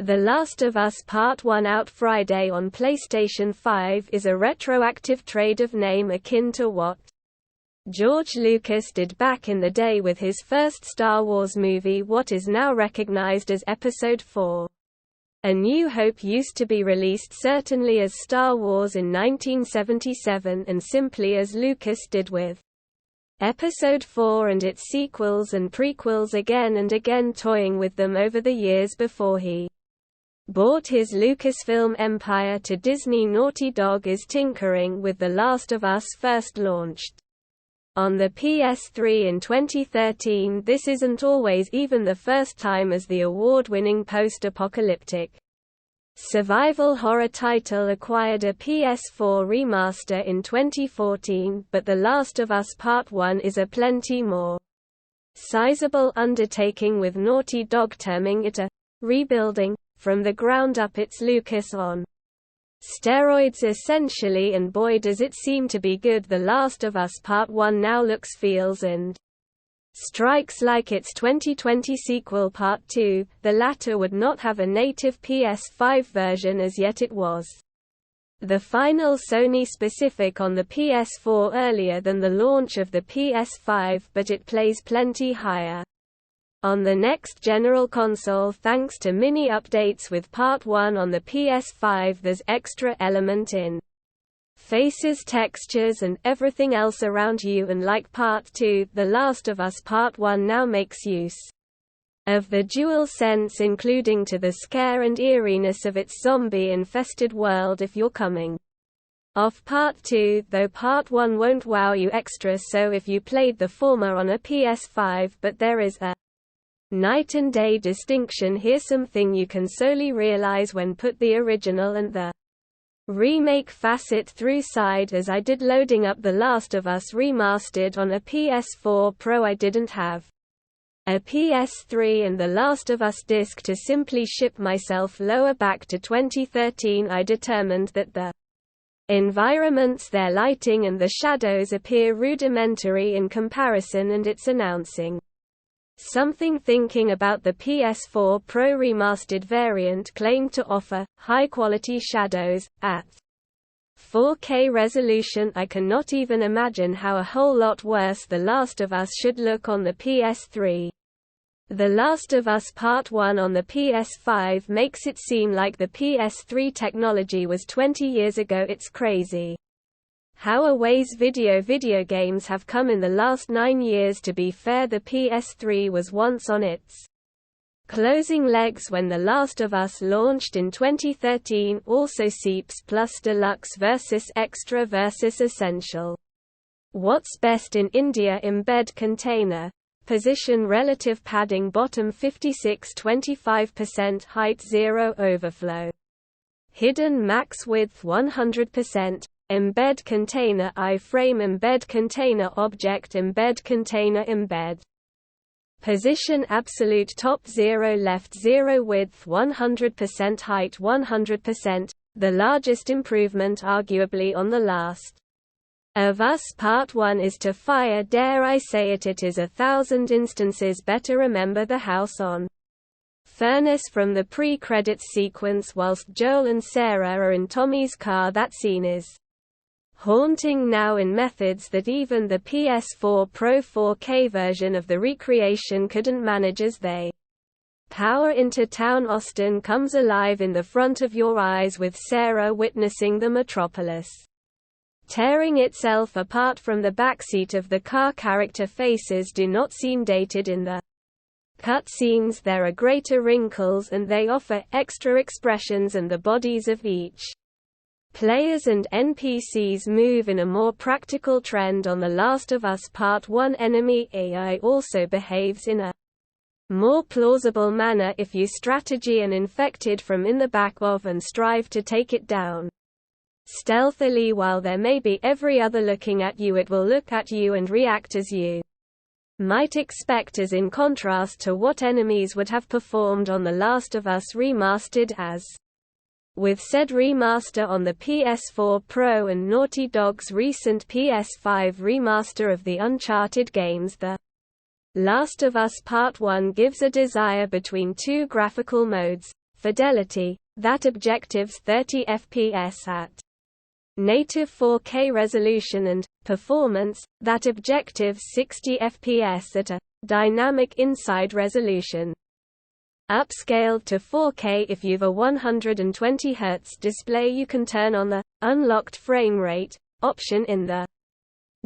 The Last of Us Part 1 out Friday on PlayStation 5 is a retroactive trade of name akin to what George Lucas did back in the day with his first Star Wars movie, what is now recognized as Episode 4. A New Hope used to be released certainly as Star Wars in 1977 and simply as Lucas did with Episode 4 and its sequels and prequels, again and again toying with them over the years before he bought his Lucasfilm empire to Disney. Naughty Dog is tinkering with The Last of Us first launched on the PS3 in 2013. This isn't always even the first time, as the award-winning post-apocalyptic survival horror title acquired a PS4 remaster in 2014, but The Last of Us Part 1 is a plenty more sizable undertaking, with Naughty Dog terming it a rebuilding from the ground up its Lucas on steroids essentially, and boy does it seem to be good. The Last of Us Part 1 now looks, feels and strikes like its 2020 sequel Part 2, the latter would not have a native PS5 version as yet. It was the final Sony specific on the PS4 earlier than the launch of the PS5, but it plays plenty higher on the next general console thanks to mini updates. With Part 1 on the PS5 there's extra element in faces, textures and everything else around you, and like Part 2, The Last of Us Part 1 now makes use of the dual sense, including to the scare and eeriness of its zombie-infested world if you're coming off Part 2, though Part 1 won't wow you extra so if you played the former on a PS5, but there is a night and day distinction here, something you can solely realize when put the original and the remake facet through side, as I did loading up The Last of Us Remastered on a PS4 Pro. I didn't have a PS3 and The Last of Us disc to simply ship myself lower back to 2013. I determined that the environments, their lighting and the shadows appear rudimentary in comparison, and it's announcing something. Thinking about the PS4 Pro remastered variant claimed to offer high-quality shadows at 4K resolution. I cannot even imagine how a whole lot worse The Last of Us should look on the PS3. The Last of Us Part 1 on the PS5 makes it seem like the PS3 technology was 20 years ago. It's crazy how a ways video games have come in the last 9 years. To be fair, the PS3 was once on its closing legs when The Last of Us launched in 2013. Also Seeps plus Deluxe versus Extra versus Essential. What's best in India? Embed container position, relative padding bottom 56 25%, height 0, overflow hidden, max width 100%. Embed container iframe, embed container object, embed container embed position, absolute top 0, left 0, width 100%, height 100%. The largest improvement arguably on The Last of Us Part 1 is to fire, dare I say it, it is 1,000 instances better. Remember the house on furnace from the pre-credits sequence whilst Joel and Sarah are in Tommy's car? That scene is haunting now in methods that even the PS4 Pro 4K version of the recreation couldn't manage. As they power into town, Austin comes alive in the front of your eyes, with Sarah witnessing the metropolis tearing itself apart from the backseat of the car. Character faces do not seem dated in the cutscenes. There are greater wrinkles and they offer extra expressions, and the bodies of each players and NPCs move in a more practical trend on The Last of Us Part 1. Enemy AI also behaves in a more plausible manner if you strategy an infected from in the back of and strive to take it down stealthily. While there may be every other looking at you, it will look at you and react as you might expect, as in contrast to what enemies would have performed on The Last of Us Remastered. As with said remaster on the PS4 Pro and Naughty Dog's recent PS5 remaster of the Uncharted games, The Last of Us Part 1 gives a desire between two graphical modes, fidelity, that objectives 30 fps at native 4K resolution, and performance, that objectives 60 fps at a dynamic inside resolution. Upscaled to 4K if you've a 120 Hz display. You can turn on the unlocked frame rate option in the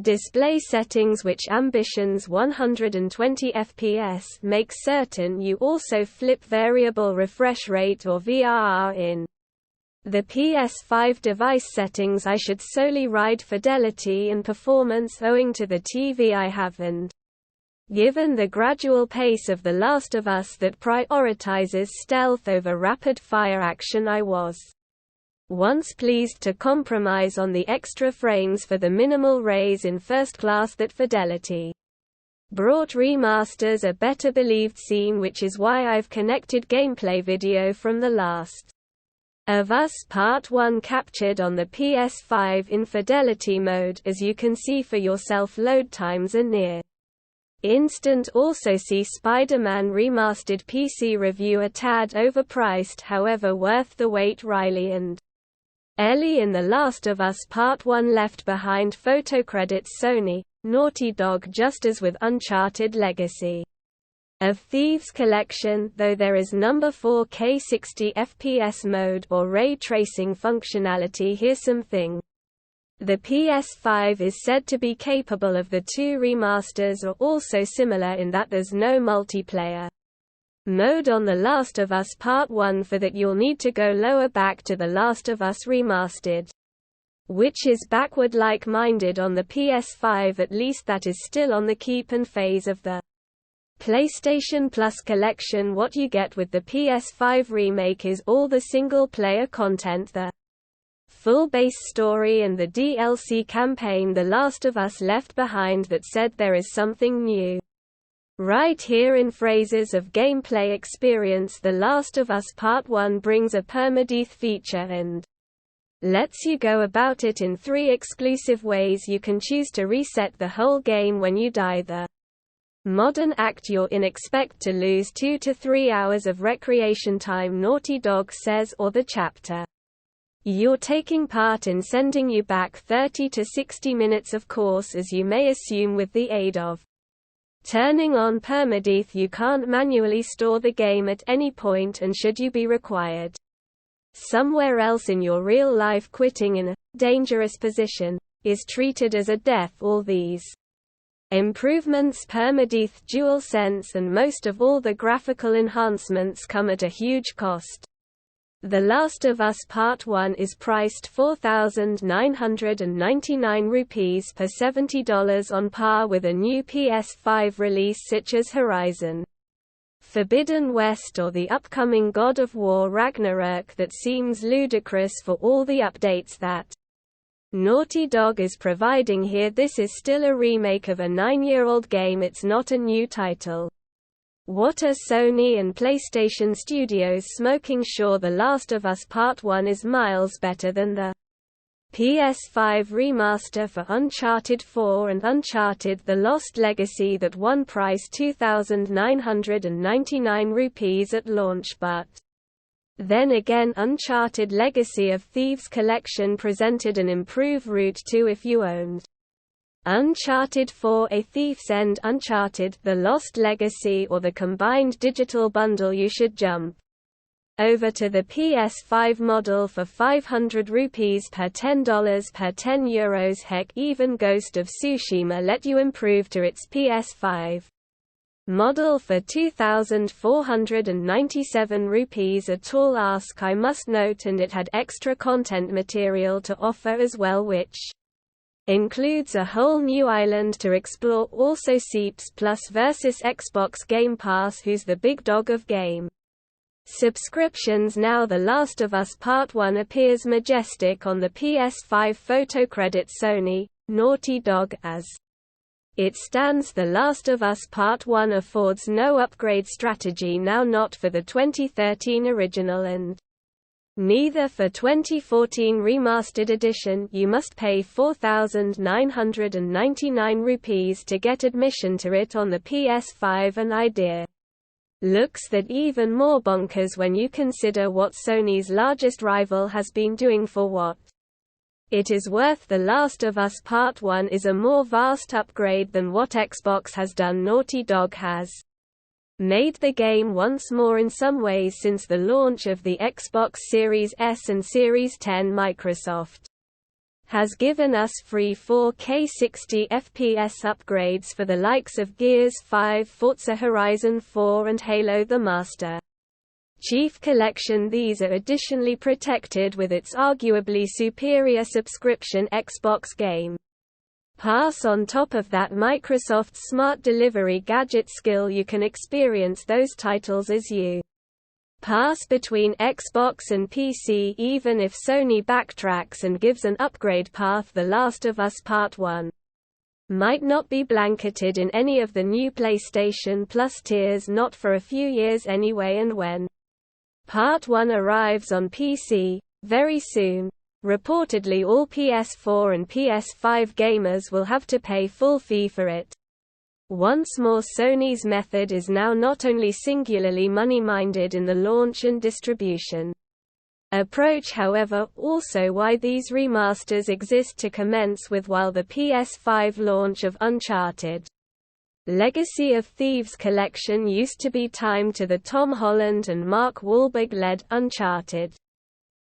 display settings, which ambitions 120 fps makes certain you also flip variable refresh rate or VRR in. The PS5 device settings I should solely ride fidelity and performance owing to the TV I have, and given the gradual pace of The Last of Us that prioritizes stealth over rapid-fire action, I was once pleased to compromise on the extra frames for the minimal raise in first class that fidelity brought. Remasters a better believed scene, which is why I've connected gameplay video from The Last of Us Part 1 captured on the PS5 in fidelity mode. As you can see for yourself, load times are near instant. Also see Spider-Man Remastered PC review, a tad overpriced, however worth the wait. Riley and Ellie in The Last of Us Part 1 left behind. Photo credits Sony, Naughty Dog. Just as with Uncharted Legacy of Thieves Collection, though there is number 4K 60 FPS mode or ray tracing functionality, here's something the PS5 is said to be capable of. The two remasters are also similar in that there's no multiplayer mode on The Last of Us Part 1. For that you'll need to go lower back to The Last of Us Remastered, which is backward like-minded on the PS5. At least that is still on the keep and phase of the PlayStation Plus collection. What you get with the PS5 remake is all the single-player content, the full base story, and the DLC campaign The Last of Us left behind that said there is something new. Right here in phrases of gameplay experience, The Last of Us Part 1 brings a permadeath feature and lets you go about it in 3 exclusive ways. You can choose to reset the whole game when you die. The modern act you're in, expect to lose 2 to 3 hours of recreation time, Naughty Dog says, or the chapter you're taking part in sending you back 30 to 60 minutes. Of course, as you may assume, with the aid of turning on permadeath, you can't manually store the game at any point, and should you be required somewhere else in your real life, quitting in a dangerous position is treated as a death. All these improvements, permadeath, DualSense, and most of all the graphical enhancements come at a huge cost. The Last of Us Part 1 is priced 4,999 rupees per $70, on par with a new PS5 release such as Horizon Forbidden West or the upcoming God of War Ragnarok. That seems ludicrous for all the updates that Naughty Dog is providing here. This is still a remake of a 9-year-old game, it's not a new title. What are Sony and PlayStation Studios smoking? Sure, The Last of Us Part 1 is miles better than the PS5 remaster for Uncharted 4 and Uncharted The Lost Legacy that won price 2,999 rupees at launch, but then again Uncharted Legacy of Thieves Collection presented an improved route to if you owned Uncharted 4, A Thief's End, Uncharted The Lost Legacy, or the combined digital bundle. You should jump over to the PS5 model for 500 rupees per $10 per €10. Heck, even Ghost of Tsushima let you improve to its PS5 model for 2,497 rupees. A tall ask, I must note, and it had extra content material to offer as well, which includes a whole new island to explore. Also Seeps Plus versus Xbox Game Pass. Who's the big dog of game subscriptions now? The Last of Us Part 1 appears majestic on the PS5. Photo credit Sony, Naughty Dog. As it stands, The Last of Us Part 1 affords no upgrade strategy now, not for the 2013 original and neither for 2014 Remastered Edition. You must pay 4,999 rupees to get admission to it on the PS5. An idea Looks that even more bonkers when you consider what Sony's largest rival has been doing for what it is worth. The Last of Us Part 1 is a more vast upgrade than what Xbox has done. Naughty Dog has made the game once more in some ways since the launch of the Xbox Series S and Series 10. Microsoft has given us free 4K 60 FPS upgrades for the likes of Gears 5, Forza Horizon 4 and Halo the Master Chief Collection. These are additionally protected with its arguably superior subscription Xbox Game Pass. On top of that, Microsoft's smart delivery gadget skill, you can experience those titles as you pass between Xbox and PC even if Sony backtracks and gives an upgrade path. The Last of Us Part 1 might not be blanketed in any of the new PlayStation Plus tiers, not for a few years anyway, and when Part 1 arrives on PC very soon, reportedly all PS4 and PS5 gamers will have to pay full fee for it. Once more, Sony's method is now not only singularly money-minded in the launch and distribution approach, however, also why these remasters exist to commence with, while the PS5 launch of Uncharted Legacy of Thieves collection used to be timed to the Tom Holland and Mark Wahlberg-led Uncharted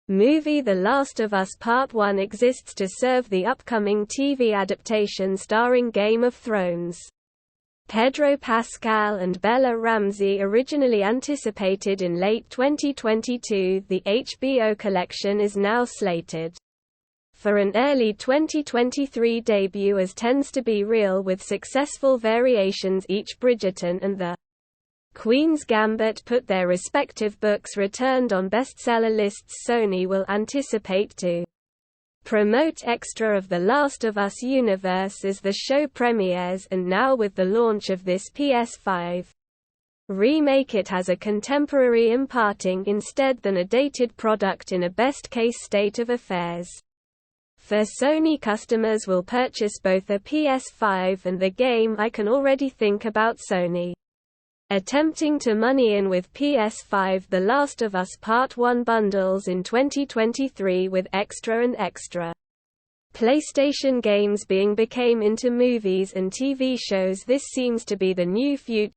movie. The Last of Us Part 1 exists to serve the upcoming TV adaptation starring Game of Thrones Pedro Pascal and Bella Ramsey, originally anticipated in late 2022. The HBO collection is now slated for an early 2023 debut, as tends to be real with successful variations. Each Bridgerton and The Queen's Gambit put their respective books returned on bestseller lists. Sony will anticipate to promote extra of the Last of Us universe as the show premieres, and now with the launch of this PS5 remake, it has a contemporary imparting instead than a dated product in a best-case state of affairs. For Sony, customers will purchase both a PS5 and the game. I can already think about Sony attempting to money in with PS5 The Last of Us Part 1 bundles in 2023 with extra and extra PlayStation games became into movies and TV shows. This seems to be the new future.